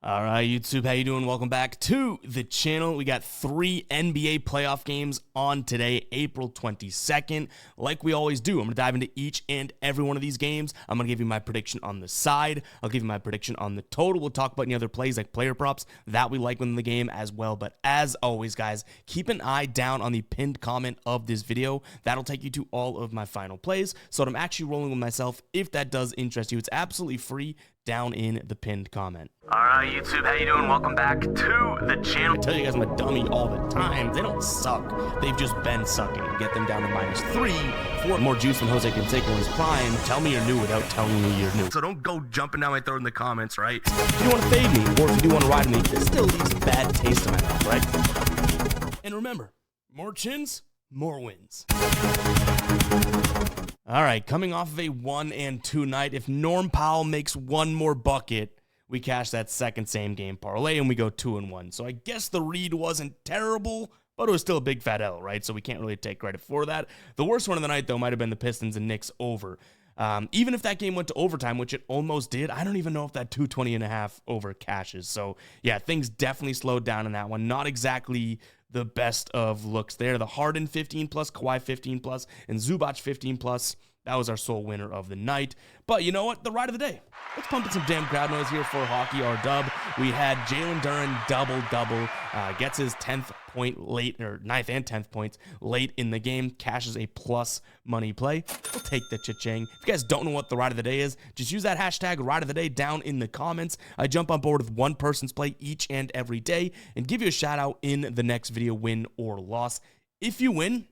All right, YouTube, how you doing? Welcome back to the channel. We got 3 NBA playoff games on today, April 22nd. Like we always do, I'm going to dive into each and every one of these games. I'm going to give you my prediction on the side. I'll give you my prediction on the total. We'll talk about any other plays like player props that we like within the game as well. But as always, guys, keep an eye down on the pinned comment of this video. That'll take you to all of my final plays. So I'm actually rolling with myself. If that does interest you, it's absolutely free down in the pinned comment. All right, YouTube, how you doing? Welcome back to the channel. I tell you guys I'm a dummy all the time. They don't suck. They've just been sucking. Get them down to -3 for more juice than Jose Canseco in his prime. Tell me you're new without telling me you're new. So don't go jumping down my throat in the comments, right? If you want to fade me, or if you do want to ride me, this still leaves a bad taste in my mouth, right? And remember, more chins, more wins. All right, coming off of a 1-2 night, if Norm Powell makes one more bucket, we cash that second same game parlay and we go 2-1. So I guess the read wasn't terrible, but it was still a big fat L, right? So we can't really take credit for that. The worst one of the night, though, might have been the Pistons and Knicks over. Even if that game went to overtime, which it almost did, I don't even know if that 220.5 over cashes. So yeah, things definitely slowed down in that one. Not exactly the best of looks there. The Harden 15+, Kawhi 15+, and Zubac 15+. That was our sole winner of the night. But you know what? The ride of the day. Let's pump in some damn crowd noise here for Hockey R Dub. We had Jalen Duren double-double. Gets his 10th point late, or 9th and 10th points late in the game. Cashes a plus money play. We'll take the cha-ching. If you guys don't know what the ride of the day is, just use that hashtag ride of the day down in the comments. I jump on board with one person's play each and every day and give you a shout out in the next video, win or loss. If you win,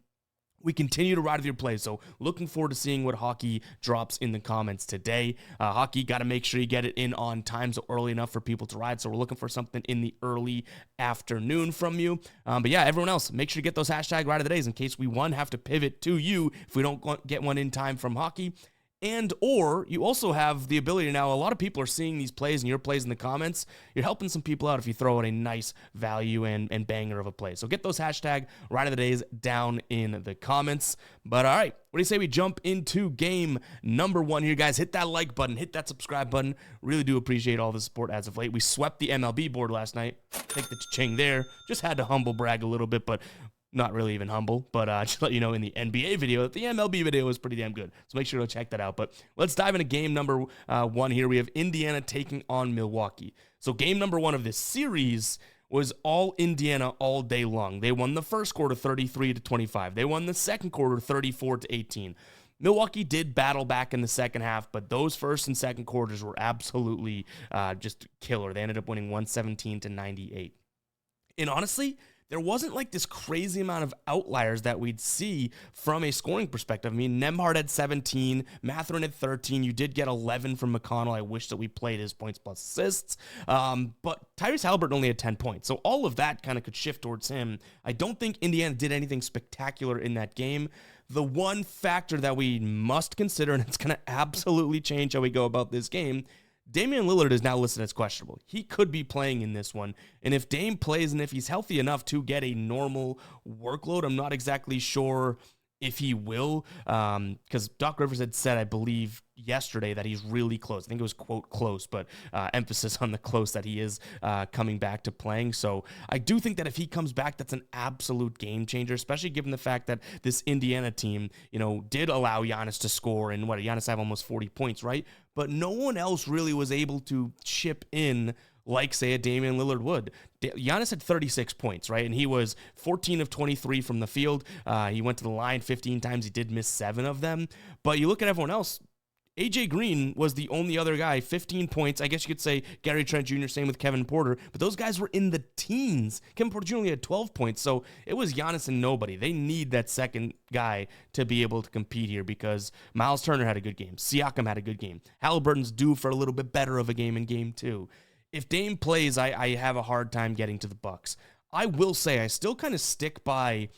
we continue to ride with your play, so looking forward to seeing what Hockey drops in the comments today. Hockey, got to make sure you get it in on time, so early enough for people to ride, so we're looking for something in the early afternoon from you. But yeah, everyone else, make sure to get those hashtag ride of the days in case we, one, have to pivot to you if we don't get one in time from Hockey. And or you also have the ability now, a lot of people are seeing these plays and your plays in the comments. You're helping some people out if you throw out a nice value and banger of a play. So get those hashtag ride of the days down in the comments. But all right, what do you say we jump into game number 1 here, guys? Hit that like button, hit that subscribe button. Really do appreciate all the support as of late. We swept the MLB board last night. Take the ching there. Just had to humble brag a little bit, but not really even humble, but just let you know in the NBA video that the MLB video was pretty damn good. So make sure to check that out. But let's dive into game number 1 here. We have Indiana taking on Milwaukee. So game number 1 of this series was all Indiana all day long. They won the first quarter 33-25. They won the second quarter 34-18. Milwaukee did battle back in the second half, but those first and second quarters were absolutely just killer. They ended up winning 117-98. And honestly, there wasn't like this crazy amount of outliers that we'd see from a scoring perspective. I mean, Nembhard had 17, Mathurin had 13. You did get 11 from McConnell. I wish that we played his points plus assists. But Tyrese Haliburton only had 10 points. So all of that kind of could shift towards him. I don't think Indiana did anything spectacular in that game. The one factor that we must consider, and it's going to absolutely change how we go about this game, Damian Lillard is now listed as questionable. He could be playing in this one. And if Dame plays and if he's healthy enough to get a normal workload, I'm not exactly sure if he will, because Doc Rivers had said, I believe, yesterday that he's really close. I think it was, quote, close, but emphasis on the close that he is coming back to playing. So I do think that if he comes back, that's an absolute game changer, especially given the fact that this Indiana team, you know, did allow Giannis to score, and Giannis have almost 40 points, right? But no one else really was able to chip in like, say, a Damian Lillard would. Giannis had 36 points, right? And he was 14 of 23 from the field. He went to the line 15 times. He did miss 7 of them. But you look at everyone else, AJ Green was the only other guy, 15 points. I guess you could say Gary Trent Jr., same with Kevin Porter, but those guys were in the teens. Kevin Porter Jr. only had 12 points, so it was Giannis and nobody. They need that second guy to be able to compete here because Miles Turner had a good game. Siakam had a good game. Halliburton's due for a little bit better of a game in game 2. If Dame plays, I have a hard time getting to the Bucks. I will say I still kind of stick by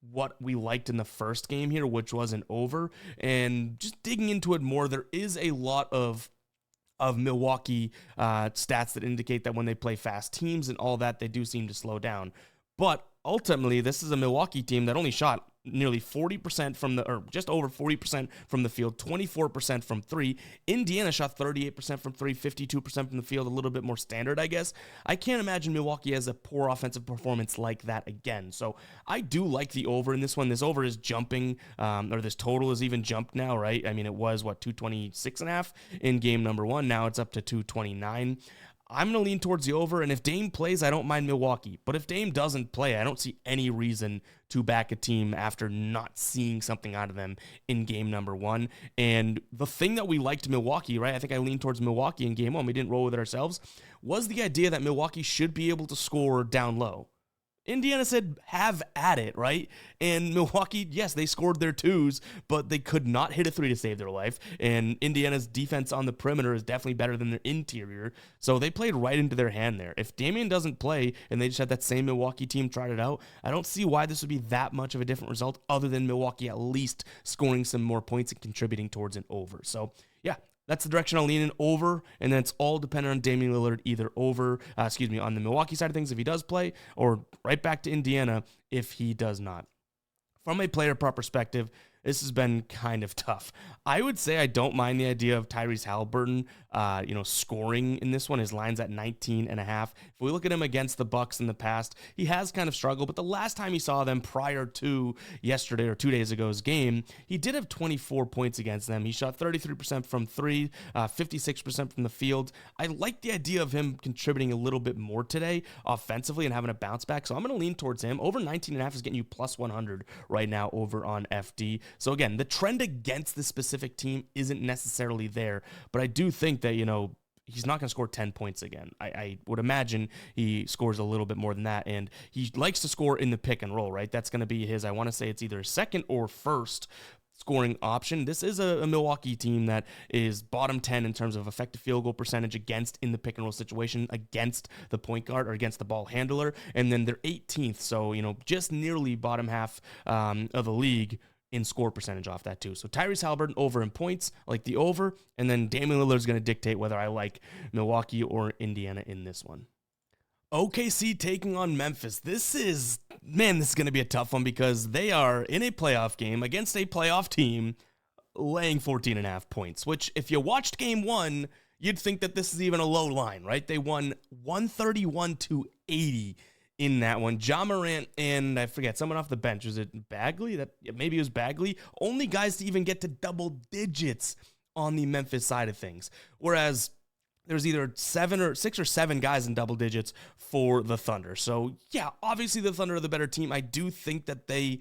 what we liked in the first game here, which wasn't over. And just digging into it more, there is a lot of Milwaukee stats that indicate that when they play fast teams and all that, they do seem to slow down. But ultimately, this is a Milwaukee team that only shot nearly 40% from or just over 40% from the field, 24% from three. Indiana shot 38% from three, 52% from the field, a little bit more standard, I guess. I can't imagine Milwaukee has a poor offensive performance like that again. So I do like the over in this one. This over is jumping, or this total is even jumped now, right? I mean, it was, 226.5 in game number one. Now it's up to 229. I'm going to lean towards the over, and if Dame plays, I don't mind Milwaukee. But if Dame doesn't play, I don't see any reason to back a team after not seeing something out of them in game number one. And the thing that we liked Milwaukee, right, I think I leaned towards Milwaukee in game one, we didn't roll with it ourselves, was the idea that Milwaukee should be able to score down low. Indiana said, have at it, right? And Milwaukee, yes, they scored their twos, but they could not hit a three to save their life. And Indiana's defense on the perimeter is definitely better than their interior. So they played right into their hand there. If Damian doesn't play and they just had that same Milwaukee team tried it out, I don't see why this would be that much of a different result other than Milwaukee at least scoring some more points and contributing towards an over. So yeah, that's the direction I'll lean in, over, and then it's all dependent on Damian Lillard, either over, on the Milwaukee side of things if he does play, or right back to Indiana if he does not. From a player prop perspective, this has been kind of tough. I would say I don't mind the idea of Tyrese Halliburton, scoring in this one. His line's at 19.5. If we look at him against the Bucks in the past, he has kind of struggled, but the last time he saw them prior to yesterday or 2 days ago's game, he did have 24 points against them. He shot 33% from three, 56% from the field. I like the idea of him contributing a little bit more today offensively and having a bounce back, so I'm going to lean towards him. Over 19.5 is getting you plus 100 right now over on FD. So again, the trend against this specific team isn't necessarily there, but I do think that, he's not going to score 10 points again. I would imagine he scores a little bit more than that, and he likes to score in the pick and roll, right? That's going to be his, I want to say it's either second or first scoring option. This is a Milwaukee team that is bottom 10 in terms of effective field goal percentage against in the pick and roll situation against the point guard or against the ball handler, and then they're 18th, so, just nearly bottom half of the league in score percentage off that too. So Tyrese Halliburton over in points, I like the over, and then Damian Lillard is going to dictate whether I like Milwaukee or Indiana in this one. OKC taking on Memphis. This is going to be a tough one because they are in a playoff game against a playoff team laying 14.5 points, which if you watched game one, you'd think that this is even a low line, right? They won 131-80 in that one. Ja Morant and I forget someone off the bench. Was it Bagley? Maybe it was Bagley. Only guys to even get to double digits on the Memphis side of things. Whereas there's either 6 or 7 guys in double digits for the Thunder. So yeah, obviously the Thunder are the better team. I do think that they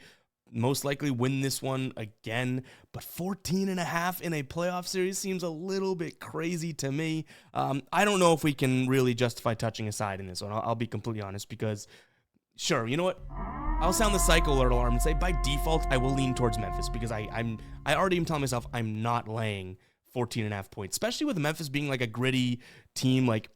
most likely win this one again, but 14.5 in a playoff series seems a little bit crazy to me. I don't know if we can really justify touching a side in this one. I'll be completely honest, because sure, you know what? I'll sound the cycle alert alarm and say by default, I will lean towards Memphis because I already am telling myself I'm not laying 14.5 points, especially with Memphis being like a gritty team. Like,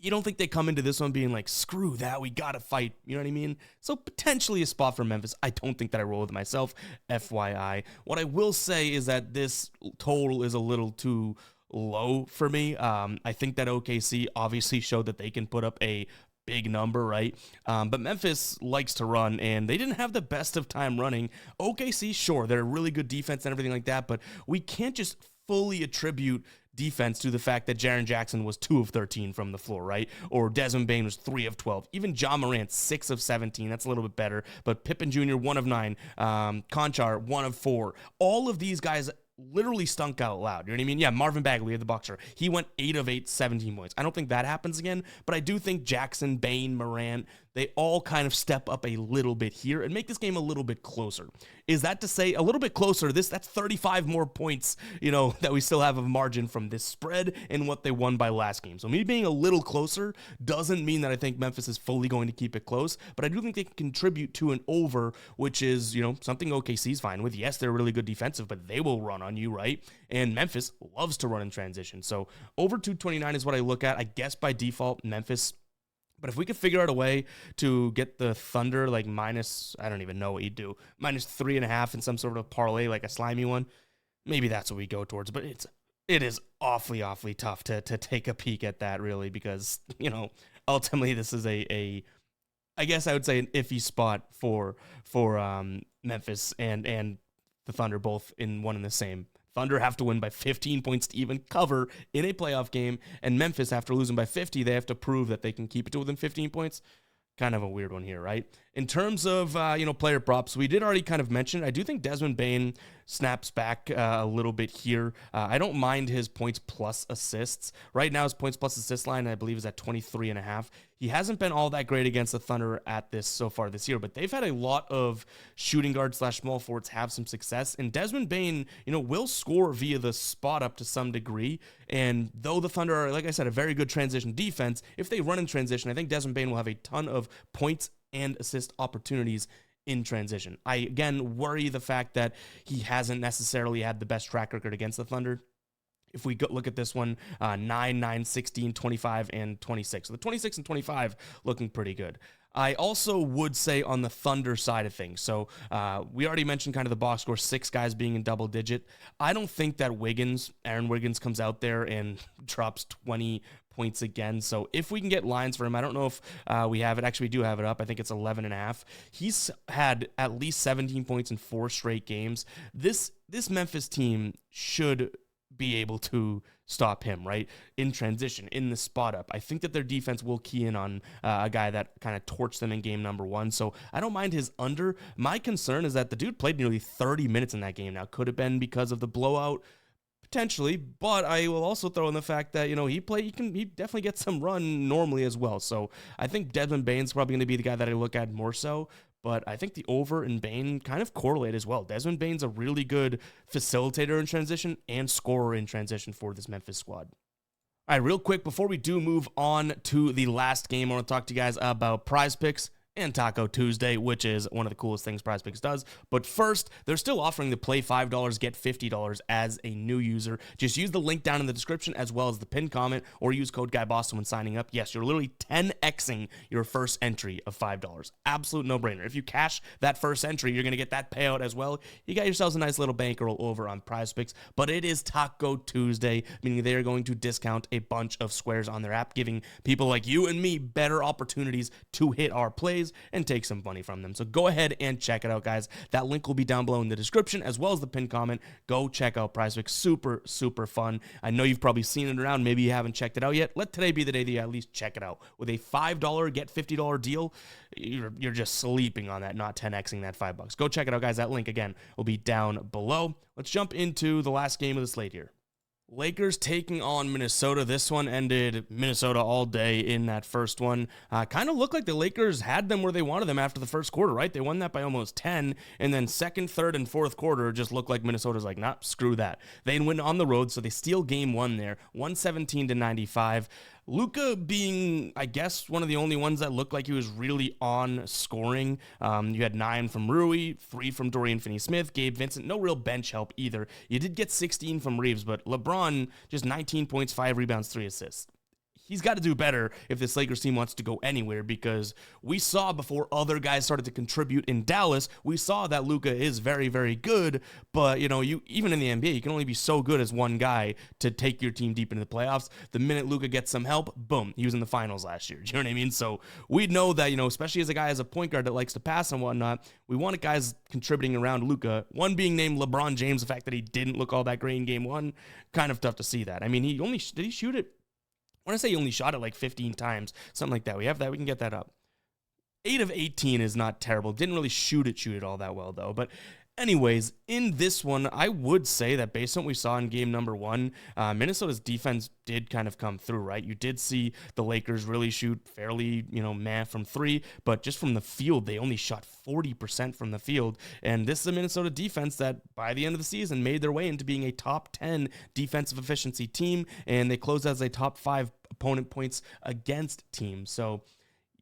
you don't think they come into this one being like, screw that, we got to fight. You know what I mean? So potentially a spot for Memphis. I don't think that I roll with myself, FYI. What I will say is that this total is a little too low for me. I think that OKC obviously showed that they can put up a big number, right? But Memphis likes to run, and they didn't have the best of time running. OKC, sure, they're a really good defense and everything like that, but we can't just fully attribute defense to the fact that Jaren Jackson was 2 of 13 from the floor, right? Or Desmond Bane was 3 of 12. Even Ja Morant, 6 of 17. That's a little bit better. But Pippen Jr., 1 of 9. Conchar, 1 of 4. All of these guys literally stunk out loud. You know what I mean? Yeah, Marvin Bagley, the boxer. He went 8 of 8, 17 points. I don't think that happens again, but I do think Jackson, Bane, Morant, they all kind of step up a little bit here and make this game a little bit closer. Is that to say a little bit closer? That's 35 more points, that we still have a margin from this spread and what they won by last game. So me being a little closer doesn't mean that I think Memphis is fully going to keep it close, but I do think they can contribute to an over, which is, something OKC's fine with. Yes, they're really good defensive, but they will run on you, right? And Memphis loves to run in transition. So over 229 is what I look at. I guess by default, Memphis. But if we could figure out a way to get the Thunder like minus, I don't even know what you'd do, minus 3.5 in some sort of parlay, like a slimy one, maybe that's what we go towards. But it is awfully tough to take a peek at that, really, because, ultimately this is I guess I would say an iffy spot for Memphis and the Thunder both in one and the same. Thunder have to win by 15 points to even cover in a playoff game, and Memphis, after losing by 50, they have to prove that they can keep it to within 15 points. Kind of a weird one here, right? In terms of, player props, we did already kind of mention, I do think Desmond Bane snaps back a little bit here. I don't mind his points plus assists. Right now, his points plus assist line, I believe, is at 23.5. He hasn't been all that great against the Thunder at this so far this year, but they've had a lot of shooting guard / small forwards have some success. And Desmond Bane, will score via the spot up to some degree. And though the Thunder are, like I said, a very good transition defense, if they run in transition, I think Desmond Bane will have a ton of points and assist opportunities in transition. I, again, worry the fact that he hasn't necessarily had the best track record against the Thunder. If we look at this one, 9, 16, 25, and 26. So the 26 and 25 looking pretty good. I also would say on the Thunder side of things, so we already mentioned kind of the box score, 6 guys being in double digit. I don't think that Aaron Wiggins comes out there and drops 20 points again. So if we can get lines for him, I don't know if we have it. Actually, we do have it up. I think it's 11.5. He's had at least 17 points in 4 straight games. This Memphis team should be able to stop him, right? In transition, in the spot up. I think that their defense will key in on a guy that kind of torched them in game number 1. So I don't mind his under. My concern is that the dude played nearly 30 minutes in that game. Now, could have been because of the blowout, potentially, but I will also throw in the fact that, he definitely gets some run normally as well. So I think Desmond Bane's probably going to be the guy that I look at more so. But I think the over and Bane kind of correlate as well. Desmond Bane's a really good facilitator in transition and scorer in transition for this Memphis squad. All right, real quick, before we do move on to the last game, I want to talk to you guys about Prize Picks and Taco Tuesday, which is one of the coolest things Prize Picks does. But first, they're still offering the play $5, get $50 as a new user. Just use the link down in the description as well as the pinned comment, or use code GuyBoston when signing up. Yes, you're literally 10xing your first entry of $5. Absolute no-brainer. If you cash that first entry, you're going to get that payout as well. You got yourselves a nice little bankroll over on Prize Picks. But it is Taco Tuesday, meaning they are going to discount a bunch of squares on their app, giving people like you and me better opportunities to hit our plays and take some money from them. So go ahead and check it out, guys. That link will be down below in the description as well as the pinned comment. Go check out Prize Picks. Super, super fun. I know you've probably seen it around. Maybe you haven't checked it out yet. Let today be the day that you at least check it out. With a $5 get $50 deal, you're just sleeping on that, not 10xing that $5. Go check it out, guys. That link, again, will be down below. Let's jump into the last game of the slate here. Lakers taking on Minnesota. This one ended Minnesota all day in that first one. Kind of looked like the Lakers had them where they wanted them after the first quarter, right? They won that by almost 10, and then second, third, and fourth quarter just looked like Minnesota's like, nah, screw that. They win on the road, so they steal game 1 there, 117-95. Luka being, I guess, one of the only ones that looked like he was really on scoring. You had 9 from Rui, 3 from Dorian Finney-Smith, Gabe Vincent. No real bench help either. You did get 16 from Reeves, but LeBron, just 19 points, 5 rebounds, 3 assists. He's got to do better if this Lakers team wants to go anywhere, because we saw before other guys started to contribute in Dallas, we saw that Luka is very, very good, but you even in the NBA, you can only be so good as one guy to take your team deep into the playoffs. The minute Luka gets some help, boom, he was in the finals last year. Do you know what I mean? So we know that, especially as a guy as a point guard that likes to pass and whatnot, we want guys contributing around Luka. One being named LeBron James. The fact that he didn't look all that great in game 1, kind of tough to see that. I mean, did he shoot it? I want to say he only shot it like 15 times, something like that. We have that. We can get that up. 8 of 18 is not terrible. Didn't really shoot it all that well, though. But anyways, in this one, I would say that based on what we saw in game number 1, Minnesota's defense did kind of come through, right? You did see the Lakers really shoot fairly, from 3, but just from the field, they only shot 40% from the field. And this is a Minnesota defense that by the end of the season made their way into being a top 10 defensive efficiency team, and they closed as a top 5 opponent points against team. So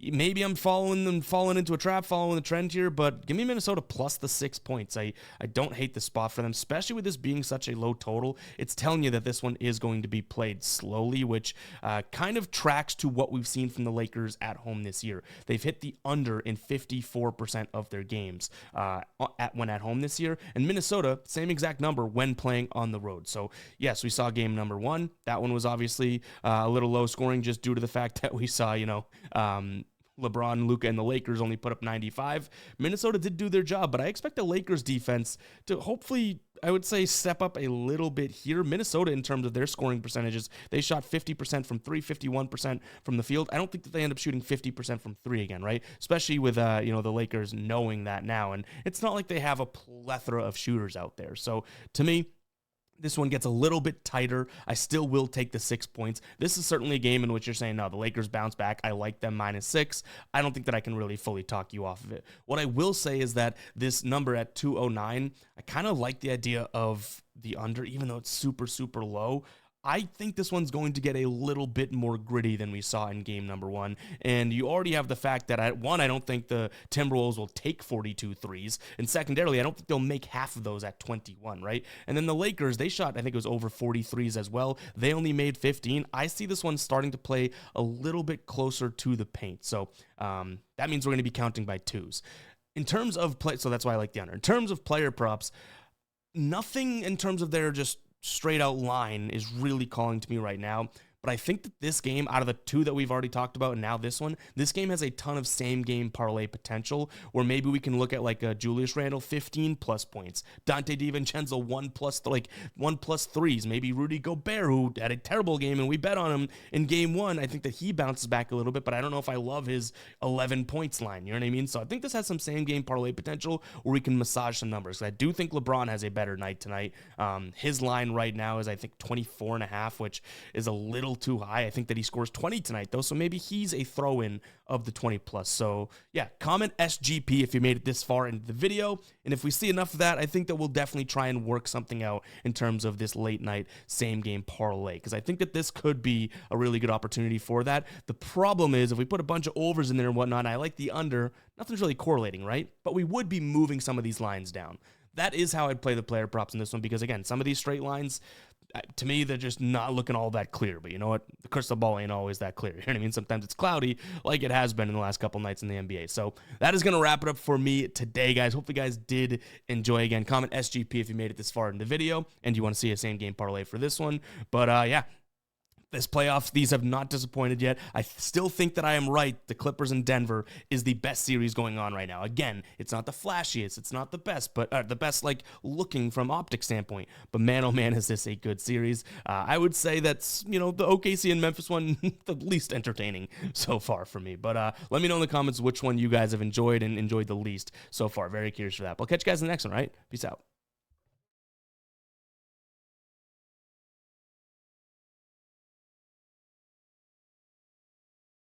maybe I'm falling into a trap, following the trend here, but give me Minnesota plus the 6 points. I don't hate the spot for them, especially with this being such a low total. It's telling you that this one is going to be played slowly, which kind of tracks to what we've seen from the Lakers at home this year. They've hit the under in 54% of their games when at home this year, and Minnesota, same exact number when playing on the road. So yes, we saw game number 1. That one was obviously a little low scoring just due to the fact that we saw, LeBron, Luka, and the Lakers only put up 95. Minnesota did do their job, but I expect the Lakers defense to hopefully, I would say, step up a little bit here. Minnesota, in terms of their scoring percentages, they shot 50% from 3, 51% from the field. I don't think that they end up shooting 50% from 3 again, right? Especially with, the Lakers knowing that now. And it's not like they have a plethora of shooters out there. So to me, this one gets a little bit tighter. I still will take the 6 points. This is certainly a game in which you're saying, no, the Lakers bounce back. I like them -6. I don't think that I can really fully talk you off of it. What I will say is that this number at 209, I kind of like the idea of the under, even though it's super, super low. I think this one's going to get a little bit more gritty than we saw in game number 1. And you already have the fact that, I don't think the Timberwolves will take 42 threes. And secondarily, I don't think they'll make half of those at 21, right? And then the Lakers, they shot, I think it was over 40 threes as well. They only made 15. I see this one starting to play a little bit closer to the paint. So that means we're going to be counting by 2s. In terms of play, so that's why I like the under. In terms of player props, nothing in terms of their just straight out line is really calling to me right now. But I think that this game, out of the 2 that we've already talked about, and now this one, this game has a ton of same game parlay potential, where maybe we can look at like a Julius Randle 15+ points, Dante DiVincenzo 1+ threes, maybe Rudy Gobert, who had a terrible game and we bet on him in game 1. I think that he bounces back a little bit, but I don't know if I love his 11 points line. You know what I mean? So I think this has some same game parlay potential where we can massage some numbers. I do think LeBron has a better night tonight. His line right now is, I think, 24.5, which is a little too high. I think that he scores 20 tonight, though, so maybe he's a throw-in of the 20+. So, yeah, comment SGP if you made it this far into the video, and if we see enough of that, I think that we'll definitely try and work something out in terms of this late-night same-game parlay, because I think that this could be a really good opportunity for that. The problem is, if we put a bunch of overs in there and whatnot, I like the under, nothing's really correlating, right? But we would be moving some of these lines down. That is how I'd play the player props in this one, because, again, some of these straight lines, to me, they're just not looking all that clear. But you know what? The crystal ball ain't always that clear. You know what I mean? Sometimes it's cloudy, like it has been in the last couple nights in the NBA. So that is going to wrap it up for me today, guys. Hopefully, you guys did enjoy. Again, comment SGP if you made it this far in the video and you want to see a same-game parlay for this one. But, yeah. This playoffs, these have not disappointed yet. I still think that I am right. The Clippers in Denver is the best series going on right now. Again, it's not the flashiest, it's not the best, but the best, like, looking from optic standpoint. But man, oh man, is this a good series. I would say that's, the OKC and Memphis one, the least entertaining so far for me. But let me know in the comments which one you guys have enjoyed and enjoyed the least so far. Very curious for that. But I'll catch you guys in the next one, right? Peace out.